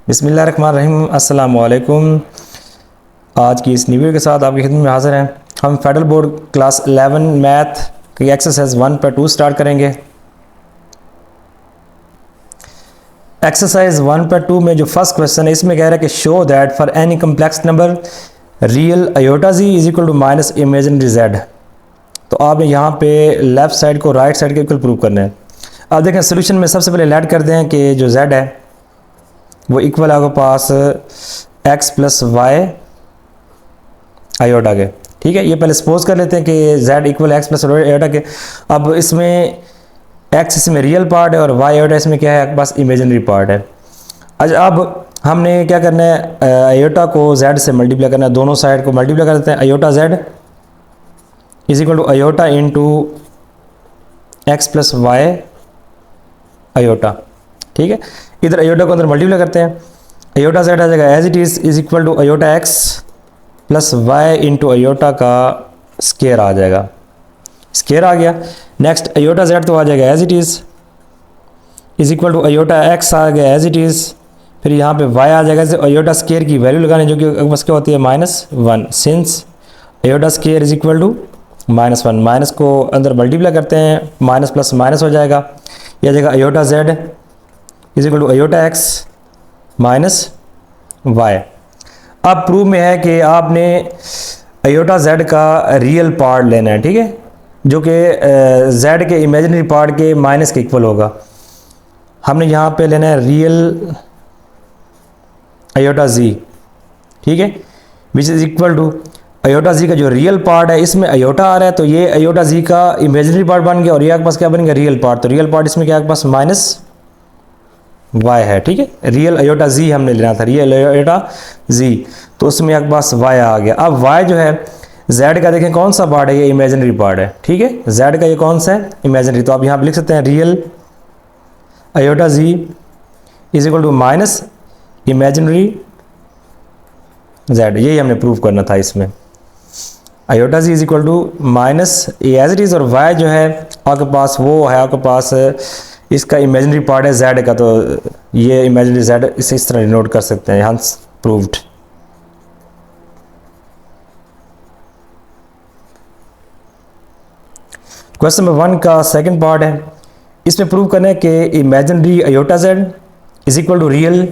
बिस्मिल्लाहिर्रहमानिर्रहीम, अस्सलाम वालेकुम। आज की इस वीडियो के साथ आपकी खिदमत में हाज़िर हैं। हम फेडरल बोर्ड क्लास 11 मैथ की एक्सरसाइज 1.2 स्टार्ट करेंगे। एक्सरसाइज 1.2 में जो फर्स्ट क्वेश्चन है इसमें कह रहा है कि show that for any complex number real iota G is equal to minus imaginary Z. तो आपने यहाँ पे लेफ्ट साइड को राइट साइड के इक्वल प्रूव करना है। अब देखें सोल्यूशन में सबसे पहले लेट कर दें कि जो जेड है वो इक्वल आपके पास x प्लस वाई आयोटा के। ठीक है, ये पहले सपोज कर लेते हैं कि z equal x plus iota के। अब इसमें x इसमें रियल पार्ट है और y आयोटा इसमें क्या है, आपके पास इमेजिनरी पार्ट है। अच्छा, अब हमने क्या करना है, आयोटा को z से मल्टीप्लाई करना है, दोनों साइड को मल्टीप्लाई कर देते हैं। Iota z is equal to iota into X plus Y iota. ठीक है, इधर आयोटा को अंदर मल्टीप्लाई करते हैं। आयोटा जेड आ जाएगा as it is equal to iota X plus Y into iota का स्केयर आ जाएगा। स्केयर आ गया। नेक्स्ट आयोटा जेड तो आ जाएगा as it is equal to iota X आ गया एज इट इज। फिर यहाँ पे वाई आ जाएगा। आयोटा स्केयर की वैल्यू लगानी जो कि बस क्या होती है -1। Since iota square is equal to -1, minus को अंदर मल्टीप्लाई करते हैं, माइनस प्लस माइनस हो जाएगा। यह आ जाएगा iota Z is equal to iota X minus Y. अब प्रूव में है कि आपने आयोटा जेड का रियल पार्ट लेना है। ठीक है, जो कि जेड के इमेजिनरी पार्ट के माइनस के इक्वल होगा। हमने यहाँ पे लेना है रियल आयोटा जी। ठीक है, which is equal to iota G का जो रियल पार्ट है इसमें आयोटा आ रहा है, तो ये आयोटा जी का इमेजिनरी पार्ट बन गया और ये आपके पास क्या बन गया, रियल पार्ट। तो रियल पार्ट इसमें क्या आपके पास माइनस y है। ठीक है, रियल आयोटा z हमने लेना था, रियल आयोटा z, तो उसमें आपके पास y आ गया। अब y जो है z का देखें कौन सा पार्ट है, ये इमेजिनरी पार्ट है। ठीक है, z का ये कौन सा है, इमेजिनरी। तो आप यहाँ पे लिख सकते हैं real iota z is equal to minus imaginary z। यही हमने प्रूव करना था इसमें। Iota z is equal to minus as it is और y जो है आपके पास वो है, आपके पास इसका इमेजिनरी पार्ट है z का, तो ये इमेजिनरी z इस तरह नोट कर सकते हैं। यहाँ प्रूव्ड। क्वेश्चन नंबर 1 का सेकंड पार्ट है। इसमें प्रूव करना है कि imaginary iota z is equal to real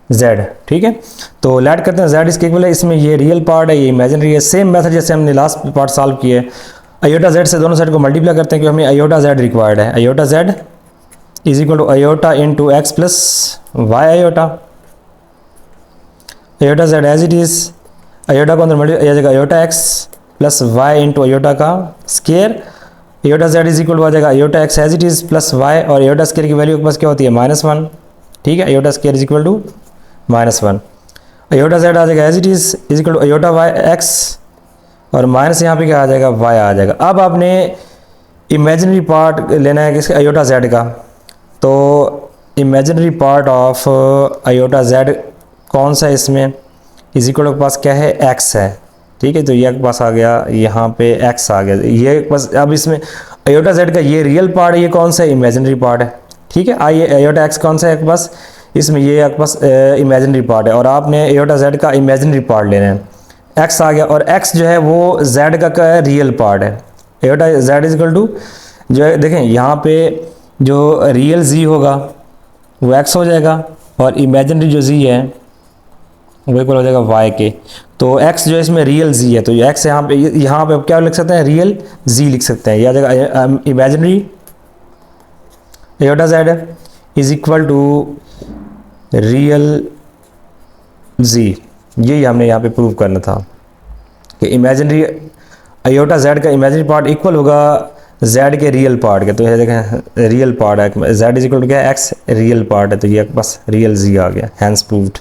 z। ठीक है, तो लेट करते हैं z इसके इक्वल है, इसमें ये रियल पार्ट है, ये इमेजिनरी है। सेम मेथड जैसे हमने लास्ट पार्ट सॉल्व किए, आयोटा z से दोनों साइड को मल्टीप्लाई करते हैं क्योंकि हमें आयोटा z रिक्वायर्ड है। Iota z is equal to iota into X plus Y iota. Iota Z as it is, iota को अंदर मल्टीप्लाई जाएगा iota X plus Y into iota का square. Iota Z is equal to आ जाएगा iota X as it is plus Y और iota square की value के पास क्या होती है -1। ठीक है, iota square is equal to -1। Iota Z आ जाएगा as it is equal to iota Y X और माइनस यहाँ पे क्या आ जाएगा, वाई आ जाएगा। अब आपने इमेजिनरी पार्ट लेना है किसका, आयोटा जेड का। तो imaginary part of iota Z कौन सा है इसमें, इज इक्वल के पास क्या है, x है। ठीक है, तो ये आपके पास आ गया, यहाँ पे x आ गया ये बस। अब इसमें आयोटा जेड का ये रियल पार्ट है, ये कौन सा है, इमेजिनरी पार्ट है। ठीक है, आइए आयोटा x कौन सा है आपके पास, इसमें ये आपके पास इमेजिनरी पार्ट है और आपने आयोटा जेड का इमेजिनरी पार्ट लेना है। x आ गया और x जो है वो z का रियल पार्ट है। Iota Z is equal to जो है, देखें यहाँ पे जो रियल z होगा वो x हो जाएगा और इमेजिनरी जो z है वो इक्वल हो जाएगा y के। तो x जो है इसमें रियल z है, तो ये x यहाँ पे क्या लिख सकते हैं, रियल z लिख सकते हैं। यह आ जाएगा imaginary iota z is equal to real z। यही हमने यहाँ पे प्रूव करना था कि इमेजिनरी आयोटा z का इमेजिनरी पार्ट इक्वल होगा z के रियल पार्ट के। तो ये देखें रियल पार्ट है, z इज इक्वल टू क्या है, x रियल पार्ट है, तो ये बस रियल z आ गया, हैंस प्रूव्ड।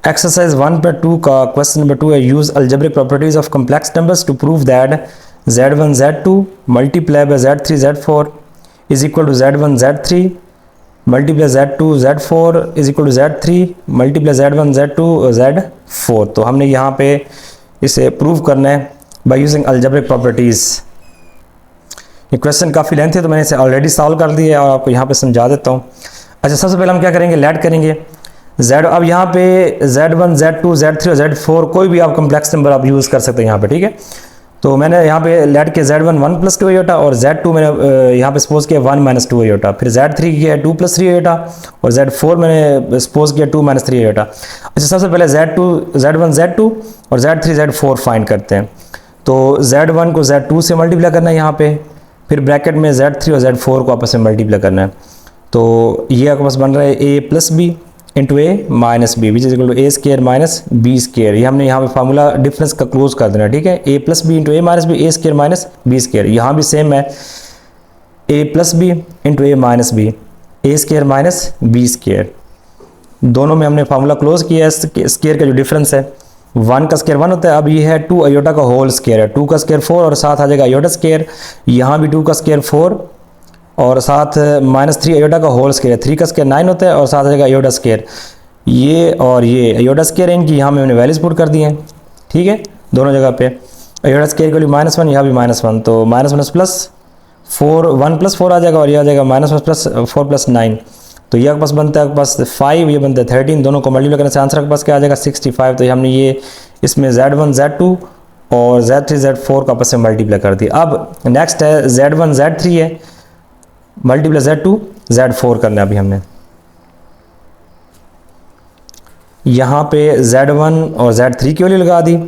एक्सरसाइज 1.2 का क्वेश्चन नंबर 2 है, use algebraic properties of complex numbers to prove that z1 z2 multiply by z3 z4 is equal to z1 z3 multiply z2 z4 is equal to z3 multiply z1 z2 z4। तो हमने यहाँ पे इसे prove करना है by using algebraic properties. ये question काफ़ी length है तो मैंने इसे ऑलरेडी सॉल्व कर दिया है और आपको यहाँ पे समझा देता हूँ। अच्छा, सबसे पहले हम क्या करेंगे, लेट करेंगे z। अब यहाँ पे z1, z2, z3 और z4 कोई भी आप कम्प्लेक्स नंबर आप यूज़ कर सकते हैं यहाँ पे, ठीक है। तो मैंने यहाँ पे लेट के z1 1 + 2 आयोटा और z2 मैंने यहाँ पे सपोज किया 1 - 2 आयोटा, फिर z3 किया 2 + 3 आयोटा और z4 मैंने सपोज किया 2 - 3 आयोटा। अच्छा, सबसे पहले z1 z2 और z3 z4 फाइंड करते हैं। तो z1 को z2 से मल्टीप्लाई करना है यहाँ पे, फिर ब्रैकेट में z3 और z4 को आपस में मल्टीप्लाई करना है। तो ये आपके पास बन रहा है a + b into a minus b which is equal to a square minus b square. ये हमने यहाँ पे फार्मूला डिफरेंस का क्लोज कर देना, ठीक है। a + b into a minus B, a square minus b square. यहाँ भी सेम है, a + b into a minus B, a square minus b square. दोनों में हमने फार्मूला क्लोज किया है। स्केयर का जो डिफरेंस है 1 का स्केयर 1 होता है। अब ये है 2 आयोटा का होल स्केयर है, 2 का स्केयर 4 और साथ आ जाएगा आयोटा स्केयर। यहाँ भी 2 का स्केयर 4 और साथ -3 आयोटा का होल स्केयर है, 3 का स्केयर 9 होता है और साथ आ जाएगा आयोटा स्केयर। ये और ये आयोटा स्केयर इनकी यहाँ में मैंने वैल्यूज पुट कर दी हैं, ठीक है, दोनों जगह पे। आयोटा स्केयर के लिए -1, यहाँ भी -1, तो -1 प्लस 4 1 + 4 आ जाएगा और ये आ जाएगा -1 प्लस 4 प्लस 9। तो ये आपके पास बनता है आपके पास 5, ये बनता है 13। दोनों को मल्टीप्लाई करने से आंसर आपके पास क्या आ जाएगा 65। तो हमने ये इसमें z1 z2 और z3 z4 का आपस में मल्टीप्लाई कर दिया। अब नेक्स्ट है z1 z3 है, मल्टीप्लाई z2 z4 करना है अभी हमने। यहाँ पे z1 और z3 की वैल्यू लगा दी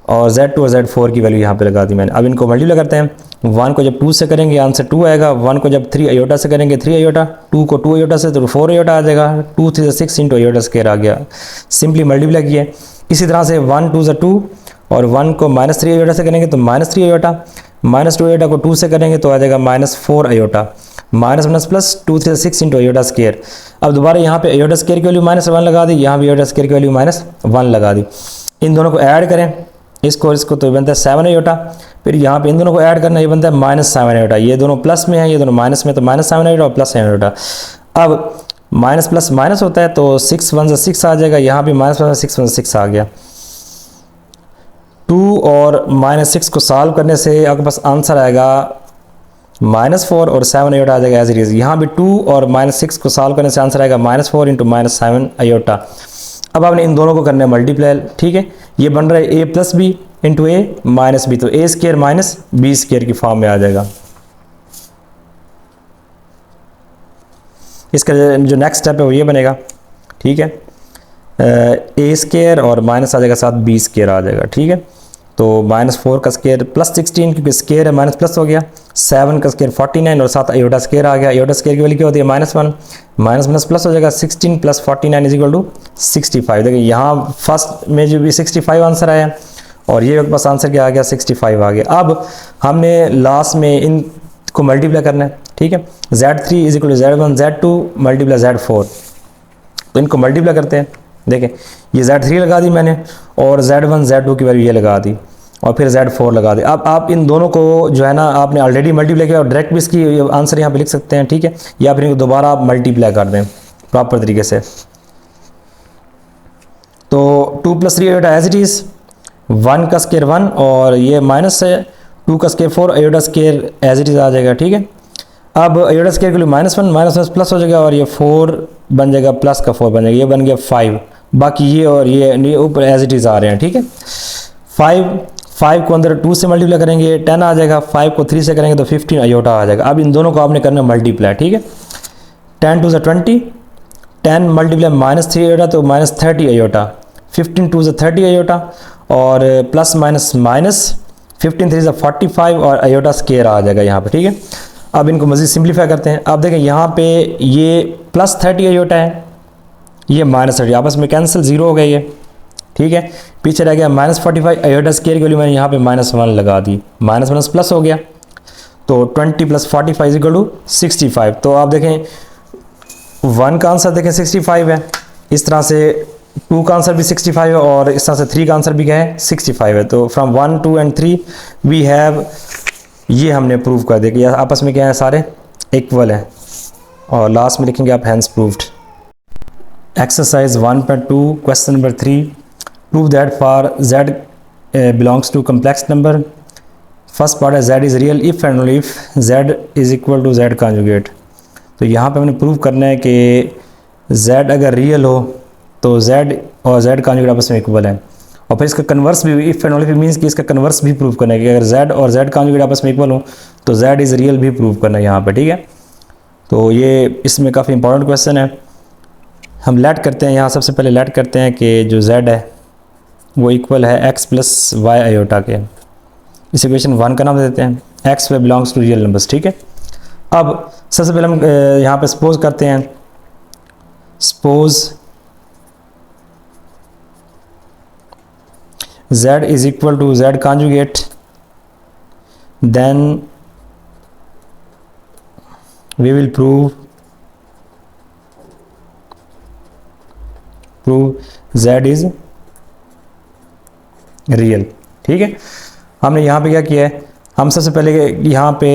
और z2 और z4 की वैल्यू यहाँ पे लगा दी मैंने। अब इनको मल्टीप्लाई करते हैं। 1 को जब 2 से करेंगे आंसर 2 आएगा, 1 को जब 3 आयोटा से करेंगे 3 आयोटा, 2 को 2 आयोटा से तो 4 आयोटा आ जाएगा, 2 3 6 इंटू आयोटा स्केयर आ गया। सिंपली मल्टीप्लाई किया। इसी तरह से 1 2 2 और 1 को -3 आयोटा से करेंगे तो -3 आयोटा, -2 आयोटा को 2 से करेंगे तो आ जाएगा -4 iota, minus plus 2 3 6 into iota square. अब दोबारा यहाँ पे आयोटा स्केयर की वैल्यू -1 लगा दी, यहाँ भी आयोटा स्केयर की वैल्यू -1 लगा दी। इन दोनों को ऐड करें, इसको तो बनता है 7 आयोटा। फिर यहाँ पे इन दोनों को ऐड करना, ये बनता है -7 आयोटा। ये दोनों प्लस में है, ये दोनों माइनस में, तो -7 आयोटा और +7 आयोटा। अब माइनस प्लस माइनस होता है तो 6 1 से 6 आ जाएगा, यहाँ भी -6 1 से 6 आ गया। 2 और -6 को सॉल्व करने से आपके पास आंसर आएगा -4 और 7 आयोटा आ जाएगा एज इट इज। यहाँ भी 2 और -6 को सॉल्व करने से आंसर आएगा -4 इंटू -7 आयोटा। अब आपने इन दोनों को करना है मल्टीप्लाई, ठीक है। ये बन रहा है a + b into a minus b, तो a square minus b square की फॉर्म में आ जाएगा। इसका जो नेक्स्ट स्टेप है वो ये बनेगा, ठीक है। a स्केयर और माइनस आ जाएगा साथ b स्केयर आ जाएगा, ठीक है। तो -4 का स्केयर +16 क्योंकि स्केयर है माइनस प्लस हो गया, 7 का स्केयर 49 और साथ आयोटा स्केयर आ गया। आयोटा स्केयर की वैल्यू क्या होती है -1, माइनस प्लस हो जाएगा, 16 + 49 इज इक्वल टू 65। देखिए यहाँ फर्स्ट में जो भी 65 आंसर आया और ये मेरे पास आंसर क्या आ गया 65 आ गया। अब हमने लास्ट में इनको मल्टीप्लाई करना है, ठीक है। z3 is equal to z1 z2 multiply z4, तो इनको मल्टीप्लाई करते हैं। देखें ये z3 लगा दी मैंने और z1 z2 की वैल्यू ये लगा दी और फिर z4 लगा दी। अब आप इन दोनों को जो है ना आपने ऑलरेडी मल्टीप्लाई किया और डायरेक्ट भी इसकी आंसर यहाँ पे लिख सकते हैं, ठीक है, या फिर इनको दोबारा आप मल्टीप्लाई कर दें प्रॉपर तरीके से। तो 2 + 3 आयोटा एज इट इज़, 1 का स्केयर 1 और ये माइनस है, 2 का square 4 iota square as it is आ जाएगा, ठीक है। अब आयोटा स्केयर के लिए -1 माइनस प्लस हो जाएगा और ये 4 बन जाएगा, प्लस का 4 बन जाएगा, ये बन गया 5। बाकी ये और ये ऊपर एज इट इज़ आ रहे हैं, ठीक है। 5 को अंदर 2 से मल्टीप्लाई करेंगे 10 आ जाएगा, 5 को 3 से करेंगे तो 15 आयोटा आ जाएगा। अब इन दोनों को आपने करना मल्टीप्लाई, ठीक है। 10 2 = 20, 10 मल्टीप्लाई -3 आयोटा तो -30 आयोटा, 15 2 = 30 आयोटा और प्लस माइनस 15 3 = 45 और आयोटा स्केयर आ जाएगा यहाँ पे, ठीक है। अब इनको मज़ीद सिंप्लीफाई करते हैं। अब देखें यहाँ पे ये +30 आयोटा है, ये -30, आपस में कैंसिल 0 हो गया ये, ठीक है। पीछे रह गया -45 आयोटा स्केयर की वैल्यू मैंने यहाँ पे -1 लगा दी, माइनस प्लस हो गया, तो 20 + 45 = 65। तो आप देखें 1 का आंसर देखें 65 है, इस तरह से 2 का आंसर भी 65 है और इस तरह से 3 का आंसर भी क्या है 65 है। तो फ्रॉम 1 2 एंड 3 वी हैव, ये हमने प्रूव कर दिया कि आपस में क्या है सारे इक्वल है। और लास्ट में लिखेंगे आप hence proved. Exercise 1.2 question number 3, prove that for z belongs to complex number first part है z is real if and only if z is equal to z conjugate. तो यहाँ पे हमने प्रूव करना है कि z अगर रियल हो तो z और z कॉन्जुगेट आपस में इक्वल है, और फिर इसका कन्वर्स भी if and only if means कि इसका कन्वर्स भी प्रूव करना है कि अगर z और z कॉन्जुगेट आपस में इक्वल हो तो z इज़ रियल भी प्रूव करना है यहाँ पे, ठीक है। तो ये इसमें काफ़ी इंपॉर्टेंट क्वेश्चन है। हम लेट करते हैं, यहाँ सबसे पहले लेट करते हैं कि जो z है वो इक्वल है x प्लस वाई आयोटा के। इस इक्वेशन 1 का नाम देते हैं, x वे बिलोंग्स टू रियल नंबर्स, ठीक है। अब सबसे पहले हम यहाँ पे सपोज करते हैं, suppose z is equal to z conjugate, then we will prove z is real, ठीक है। हमने यहाँ पे क्या किया है, हम सबसे पहले यहाँ पे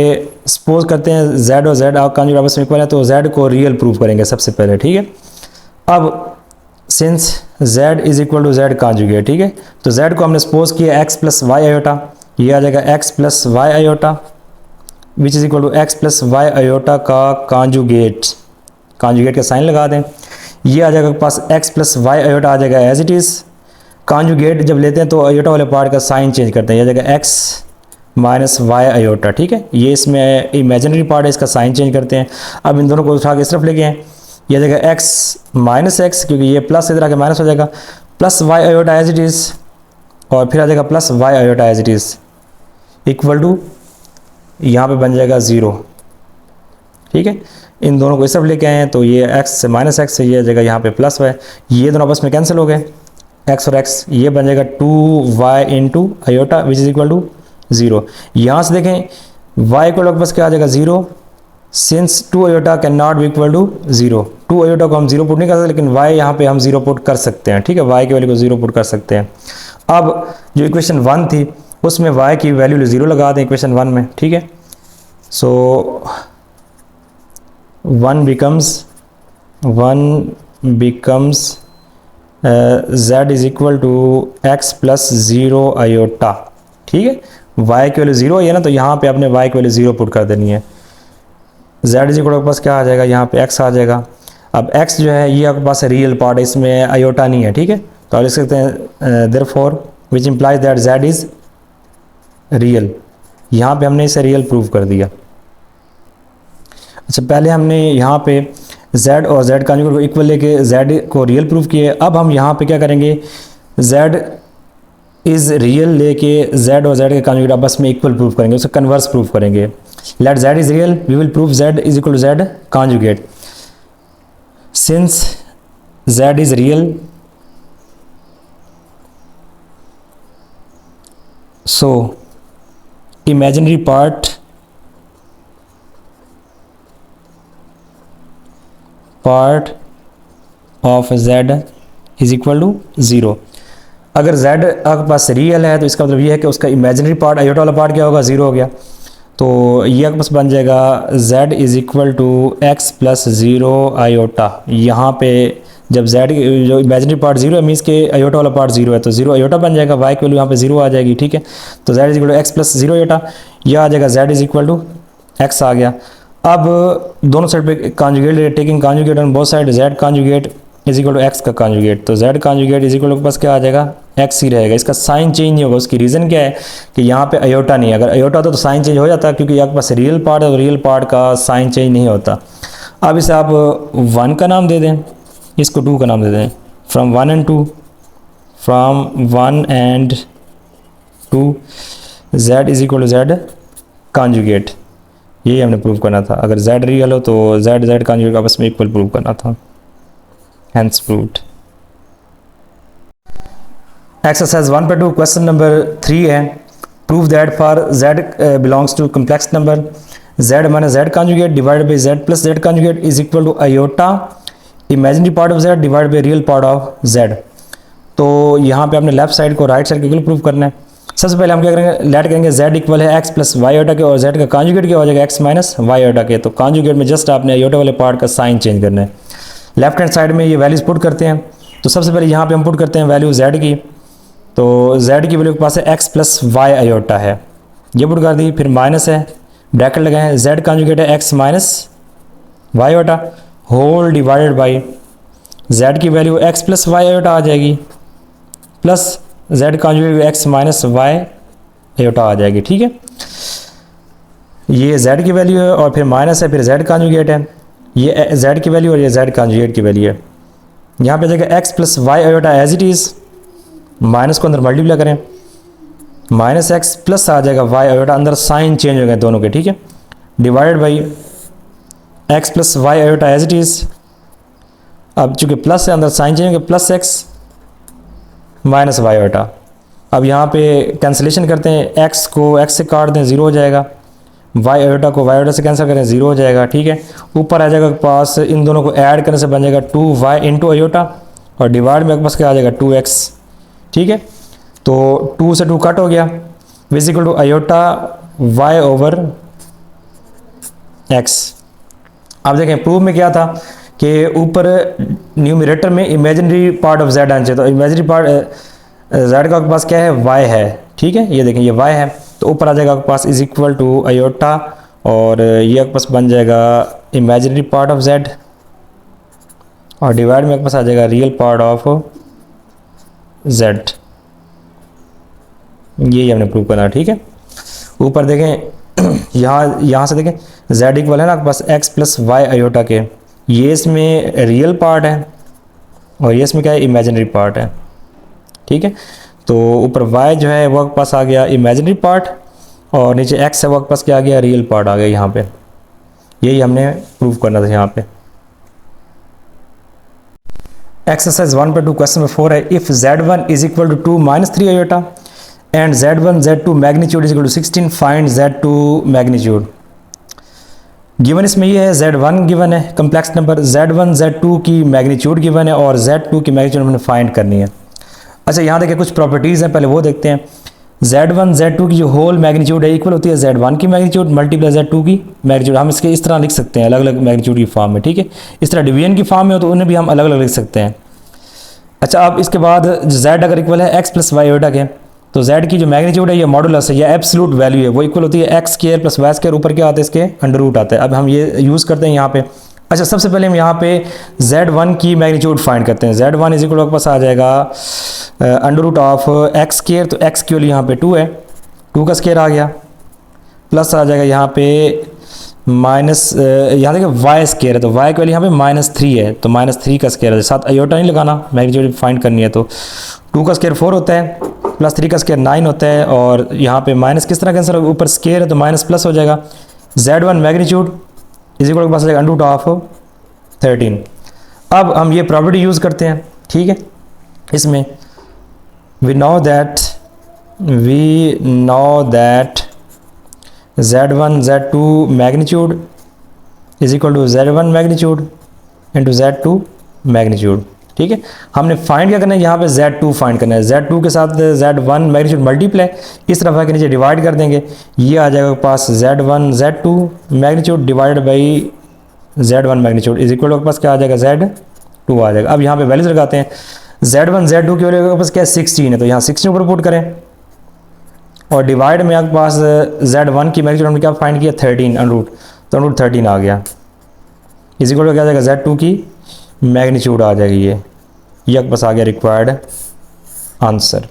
सपोज करते हैं z और z कॉन्जुगेट आपस में इक्वल है, तो z को रियल प्रूव करेंगे सबसे पहले, ठीक है। अब since z is equal to z conjugate, ठीक है, तो z को हमने सपोज किया x प्लस वाई आयोटा, ये आ जाएगा x plus Y iota which is equal to x plus Y iota का कॉन्जुगेट, कॉन्जुगेट का साइन लगा दें, ये आ जाएगा पास x प्लस वाई आयोटा आ जाएगा एज इट इज़। कॉन्जुगेट जब लेते हैं तो आयोटा वाले पार्ट का साइन चेंज करते हैं, ये आ जाएगा x माइनस वाई आयोटा, ठीक है। ये इसमें इमेजिनरी पार्ट है, इसका साइन चेंज करते हैं। अब इन दोनों को उठा के इस तरफ लेके आए, ये आ जाएगा x माइनस एक्स, क्योंकि ये प्लस इधर आके माइनस हो जाएगा, plus Y iota as it is, और फिर आ जाएगा plus Y iota as it is equal to, यहाँ पे बन जाएगा 0, ठीक है। इन दोनों को इस तरफ लेके आए हैं तो ये x से माइनस एक्स से ये आ जाएगा यहाँ पे प्लस वाई, ये दोनों आपस में कैंसिल हो गए, x और x, ये बन जाएगा 2y into iota which is equal to 0। यहाँ से देखें y इक्वल टू बस क्या आ जाएगा 0, since 2 iota can not be equal to 0, 2 iota को हम 0 पुट नहीं कर सकते, लेकिन y यहाँ पे हम 0 पुट कर सकते हैं, ठीक है, y की वैल्यू को 0 पुट कर सकते हैं। अब जो इक्वेशन 1 थी उसमें y की वैल्यू 0 लगा दें इक्वेशन 1 में, ठीक है। So 1 becomes z is equal to x plus 0 iota, ठीक है। y की वैल्यू 0 है ना, तो यहाँ पे आपने y की वैल्यू 0 पुट कर देनी है। z इज इक्वल टू पास क्या आ जाएगा, यहाँ पे x आ जाएगा। अब x जो है ये आपके पास रियल पार्ट है, इसमें आयोटा नहीं है, ठीक है। तो आप लिख सकते हैं therefore which implies that z is real, यहाँ पे हमने इसे रियल प्रूव कर दिया। अच्छा, पहले हमने यहाँ पे z और z कॉन्जुगेट को इक्वल लेके z को रियल प्रूव किए। अब हम यहाँ पे क्या करेंगे, z इज़ रियल लेके z और z के कॉन्जुगेट आपस में इक्वल प्रूव करेंगे, उसे कन्वर्स प्रूव करेंगे। Let z is real we will prove z is equal to z conjugate. Since z is real so imaginary part of z is equal to 0। अगर z आपके पास real है तो इसका मतलब ये है कि उसका इमेजिनरी पार्ट आयोटा वाला पार्ट क्या होगा, 0 हो गया। तो ये आपके पास बन जाएगा z is equal to x plus 0 iota. यहाँ पे जब z जो इमेजिनरी पार्ट 0 है मीन्स के आयोटा वाला पार्ट 0 है, तो 0 आयोटा बन जाएगा, y की वैल्यू यहाँ पे 0 आ जाएगी, ठीक है। तो z is equal to x plus 0 iota, यह आ जाएगा z is equal to x आ गया। अब दोनों साइड पे conjugate, taking conjugate on both side, z conjugate is equal to x का कॉन्जुगेट, तो z conjugate is equal to पास क्या आ जाएगा, x ही रहेगा। इसका साइन चेंज नहीं होगा, उसकी रीज़न क्या है कि यहाँ पे आयोटा नहीं है, अगर आयोटा होता तो साइन चेंज हो जाता, क्योंकि आपके पास रियल पार्ट है तो रियल पार्ट का साइन चेंज नहीं होता। अब इसे आप 1 का नाम दे दें, इसको 2 का नाम दे दें, from 1 and 2, from 1 and 2 z is equal to z conjugate. यही हमने प्रूव करना था, अगर z रियल हो तो z कॉन्जुगेट आपस में इक्वल प्रूव करना था, hence proved. Exercise 1.2 question number 3 है, prove that for z belongs to complex number z minus z conjugate divided by z plus z conjugate is equal to iota imaginary part of z divide by real part of z। तो यहाँ पे आपने left side को right side के equal prove करना है। सबसे पहले हम क्या करेंगे, लेट करेंगे z इक्वल है x प्लस वाई आयोटा के, और z का कॉन्जुगेट क्या हो जाएगा x माइनस वाई आयोटा के। तो कॉन्जुगेट में जस्ट आपने आयोटा वाले पार्ट का साइन चेंज करना है। लेफ्ट हैंड साइड में ये वैल्यूज पुट करते हैं, तो सबसे पहले यहाँ पे हम पुट करते हैं वैल्यू z की, तो z की वैल्यू के पास है x प्लस वाई आयोटा है, ये पुट कर दी, फिर माइनस है, ब्रैकेट लगाएं, z कॉन्जुगेट है x minus Y iota whole divided by z की value x plus Y iota आ जाएगी, plus z conjugate x minus Y iota आ जाएगी। ठीक है, ये z की वैल्यू है और फिर माइनस है, फिर z कॉन्जुगेट है, ये z की वैल्यू और ये z कॉन्जुगेट की वैल्यू है। यहाँ पे जाएगा x plus Y iota as it is, minus को अंदर मल्टीप्लाई करें, माइनस एक्स प्लस आ जाएगा वाई आयोटा, अंदर साइन चेंज हो गए दोनों के। ठीक है, divided by x plus Y iota as it is, अब चूंकि प्लस है अंदर साइन चेंज हो गया, plus x minus Y iota. अब यहाँ पे कैंसिलेशन करते हैं, एक्स को एक्स से काट दें, ज़ीरो हो जाएगा, वाई आयोटा को वाई आयोटा से कैंसिल करें, ज़ीरो हो जाएगा। ठीक है, ऊपर आ जाएगा पास, इन दोनों को ऐड करने से बन जाएगा 2y इंटू आयोटा, और डिवाइड में पास क्या आ जाएगा 2x। ठीक है, तो 2 से 2 कट हो गया, which is equal to iota y over x। अब देखें प्रूफ में क्या था कि ऊपर न्यूमरेटर में इमेजिनरी पार्ट ऑफ z आना चाहिए, तो इमेजिनरी पार्ट z का आपके पास क्या है, y है। ठीक है, ये देखें ये y है, तो ऊपर आ जाएगा आपके पास इज इक्वल टू आयोटा, और ये आपके पास बन जाएगा इमेजिनरी पार्ट ऑफ z, और डिवाइड में आपके पास आ जाएगा रियल पार्ट ऑफ z। यही हमने प्रूव करना। ठीक है, ऊपर देखें यहाँ से देखें z इक्वल है ना आपके पास x प्लस वाई आयोटा के, ये इसमें रियल पार्ट है और ये इसमें क्या है, इमेजिनरी पार्ट है। ठीक है, तो ऊपर y जो है वो आपके पास आ गया इमेजिनरी पार्ट, और नीचे x है वो आपके पास क्या आ गया, रियल पार्ट आ गया यहाँ पे। यही हमने प्रूव करना था यहाँ पे। एक्सरसाइज 1.2 क्वेश्चन नंबर 4 है, if z1 is equal to 2 minus 3 iota and z1 z2 magnitude is equal to 16, find z2 magnitude. Given इसमें ये है z1 गिवन है कम्प्लेक्स नंबर, z1 z2 की मैग्नीट्यूड गिवन है और z2 की मैग्नीट्यूड हमने फाइंड करनी है। अच्छा यहाँ देखिए कुछ प्रॉपर्टीज़ हैं, पहले वो देखते हैं। z1 z2 की जो होल मैग्नीट्यूड है इक्वल होती है z1 की मैग्नीट्यूड मल्टीप्लाई z2 की मैग्नीट्यूड। हम इसके इस तरह लिख सकते हैं अलग अलग मैग्नीट्यूड की फॉर्म में। ठीक है, इस तरह डिवीजन की फॉर्म में हो तो उन्हें भी हम अलग अलग लिख सकते हैं। अच्छा, अब इसके बाद z अगर इक्वल है x प्लस वाई आयोटा के, तो z की जो मैग्नीट्यूड है ये मॉडुलस है, या एब्सोल्यूट वैल्यू है, वो इक्वल होती है x square plus y square, ऊपर क्या आता है इसके अंडर रूट आता है। अब हम ये यूज़ करते हैं यहाँ पे। अच्छा, सबसे पहले हम यहाँ पे z1 की मैग्नीट्यूड फाइंड करते हैं। z1 इज इक्वल आपके पास आ जाएगा under root of x square, तो x की वैल्यू यहाँ पे 2 है, 2 का स्क्वायर आ गया, प्लस आ जाएगा यहाँ पे माइनस, यहाँ देखिए वाई स्क्वायर है तो y की वैल्यू यहाँ पे -3 है, तो -3 का स्क्वायर है, साथ आयोटा नहीं लगाना, मैग्नीट्यूड फाइंड करनी है। तो 2 का स्क्वायर 4 होता है, प्लस 3 का स्क्वायर 9 होता है, और यहाँ पे माइनस किस तरह कैंसिल, ऊपर स्क्वायर है तो माइनस प्लस हो जाएगा। z1 मैग्नीट्यूड इज इक्वल के पास आ जाएगा अंडर रूट ऑफ 13। अब हम ये प्रॉपर्टी यूज़ करते हैं। ठीक है, इसमें we know that z1 z2 magnitude is equal to z1 magnitude into z2 magnitude. ठीक है, हमने फाइंड क्या करना है, यहाँ पे z2 फाइंड करना है, z2 के साथ z1 मैग्नीट्यूड मल्टीप्लाई, इस तरफ के नीचे डिवाइड कर देंगे, ये आ जाएगा पास z1 z2 magnitude divided by z1 magnitude is equal के पास क्या आ जाएगा, z2 आ जाएगा। अब यहाँ पे वैल्यूज लगाते हैं, z1 z2 की वैल्यू के पास क्या है 16 है, तो यहाँ 16 ऊपर पुट करें, और डिवाइड में आपके पास z1 की मैग्नीट्यूड हमने क्या फाइंड किया 13 अंडर रूट, तो अंडर रूट 13 आ गया, इज इक्वल क्या आ जाएगा z2 की मैग्नीट्यूड आ जाएगी। ये आपके पास आ गया रिक्वायर्ड आंसर।